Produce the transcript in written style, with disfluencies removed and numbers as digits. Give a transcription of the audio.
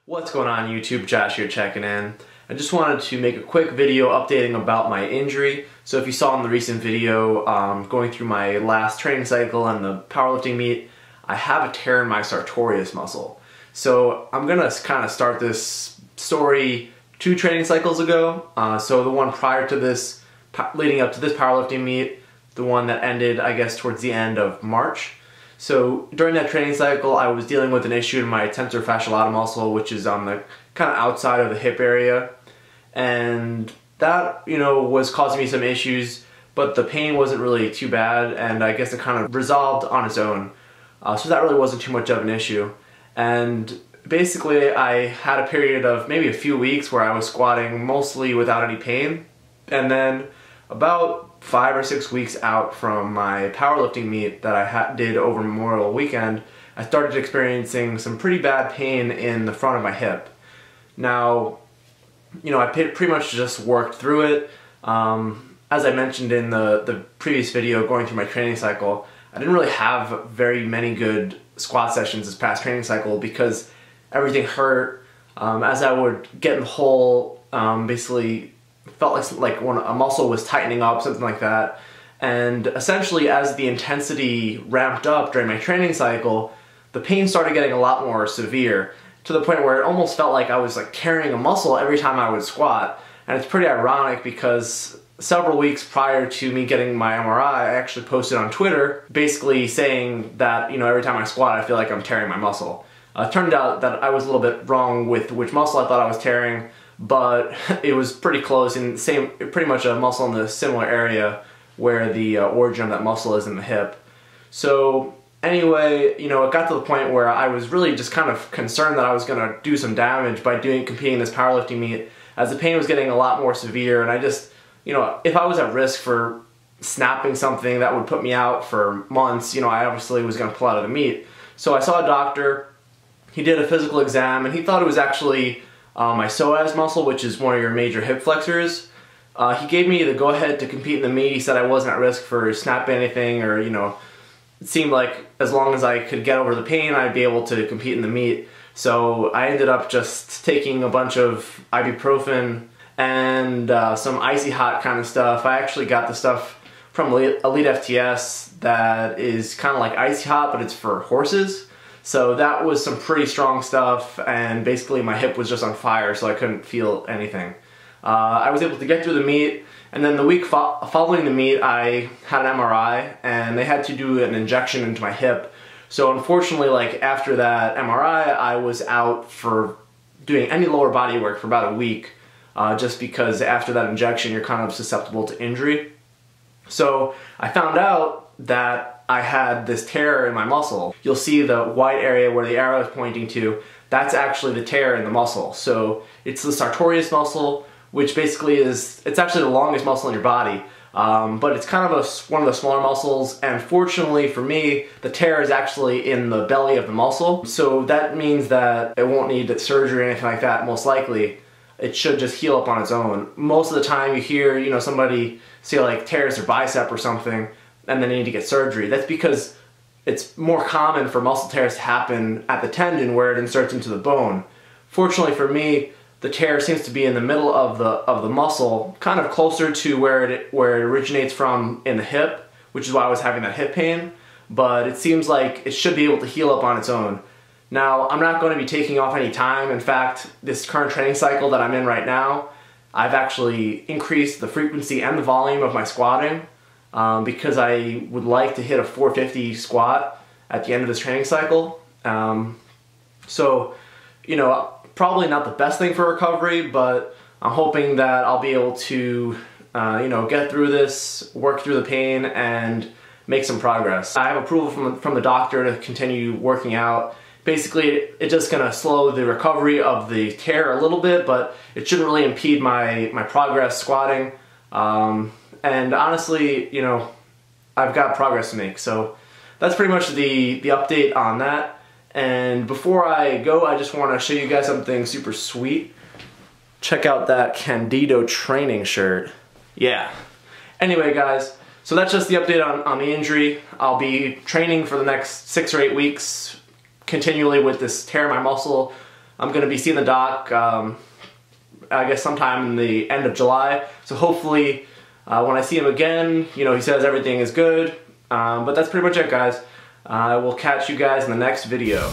What's going on YouTube? Josh here checking in. I just wanted to make a quick video updating about my injury. So if you saw in the recent video going through my last training cycle and the powerlifting meet, I have a tear in my sartorius muscle. So I'm gonna kind of start this story 2 training cycles ago. So the one prior to this, leading up to this powerlifting meet, the one that ended I guess towards the end of March. So during that training cycle, I was dealing with an issue in my tensor fasciolatum muscle, which is on the kind of outside of the hip area. And that, was causing me some issues, but the pain wasn't really too bad, and I guess it kind of resolved on its own. So that really wasn't too much of an issue. And basically, I had a period of maybe a few weeks where I was squatting mostly without any pain. And then about 5 or 6 weeks out from my powerlifting meet that I did over Memorial Weekend, I started experiencing some pretty bad pain in the front of my hip. Now, I pretty much just worked through it. As I mentioned in the previous video going through my training cycle, I didn't really have very many good squat sessions this past training cycle because everything hurt. As I would get in the hole, basically felt like when a muscle was tightening up, something like that. And essentially as the intensity ramped up during my training cycle, the pain started getting a lot more severe to the point where it almost felt like I was like tearing a muscle every time I would squat. And it's pretty ironic because several weeks prior to me getting my MRI, I actually posted on Twitter basically saying that, every time I squat, I feel like I'm tearing my muscle. It turned out that I was a little bit wrong with which muscle I thought I was tearing, but it was pretty close and pretty much a muscle in the similar area where the origin of that muscle is in the hip. So anyway, it got to the point where I was really just kind of concerned that I was going to do some damage by competing this powerlifting meet, as the pain was getting a lot more severe, and I just, if I was at risk for snapping something that would put me out for months, I obviously was going to pull out of the meet. So I saw a doctor, he did a physical exam, and he thought it was actually my psoas muscle, which is one of your major hip flexors. He gave me the go-ahead to compete in the meet. He said I wasn't at risk for snapping anything, or, it seemed like as long as I could get over the pain, I'd be able to compete in the meet. So I ended up just taking a bunch of ibuprofen and some icy hot kind of stuff. I actually got the stuff from Elite FTS that is kind of like icy hot, but it's for horses. So that was some pretty strong stuff, and basically my hip was just on fire, so I couldn't feel anything. I was able to get through the meet, and then the week following the meet I had an MRI, and they had to do an injection into my hip. So unfortunately, after that MRI, I was out for doing any lower body work for about a week, just because after that injection you're kind of susceptible to injury. So I found out that I had this tear in my muscle. You'll see the white area where the arrow is pointing to, that's actually the tear in the muscle. So it's the sartorius muscle, which basically it's actually the longest muscle in your body, but it's kind of one of the smaller muscles, and fortunately for me, the tear is actually in the belly of the muscle. So that means that it won't need surgery or anything like that, most likely. It should just heal up on its own. Most of the time you hear, somebody say tears their bicep or something, and then they need to get surgery. That's because it's more common for muscle tears to happen at the tendon where it inserts into the bone. Fortunately for me, the tear seems to be in the middle of the muscle, kind of closer to where it originates from in the hip, which is why I was having that hip pain. But it seems like it should be able to heal up on its own. Now, I'm not going to be taking off any time. In fact, this current training cycle that I'm in right now, I've actually increased the frequency and the volume of my squatting. Because I would like to hit a 450 squat at the end of this training cycle. So, probably not the best thing for recovery, but I'm hoping that I'll be able to, get through this, work through the pain, and make some progress. I have approval from the doctor to continue working out. Basically, it's just going to slow the recovery of the tear a little bit, but it shouldn't really impede my progress squatting. And honestly, I've got progress to make. So that's pretty much the update on that. And before I go, I just want to show you guys something super sweet. Check out that Candido training shirt. Yeah. Anyway, guys, so that's just the update on the injury. I'll be training for the next 6 or 8 weeks continually with this tear in my muscle. I'm going to be seeing the doc, I guess sometime in the end of July. So hopefully when I see him again, you know, he says everything is good. But that's pretty much it, guys. I will catch you guys in the next video.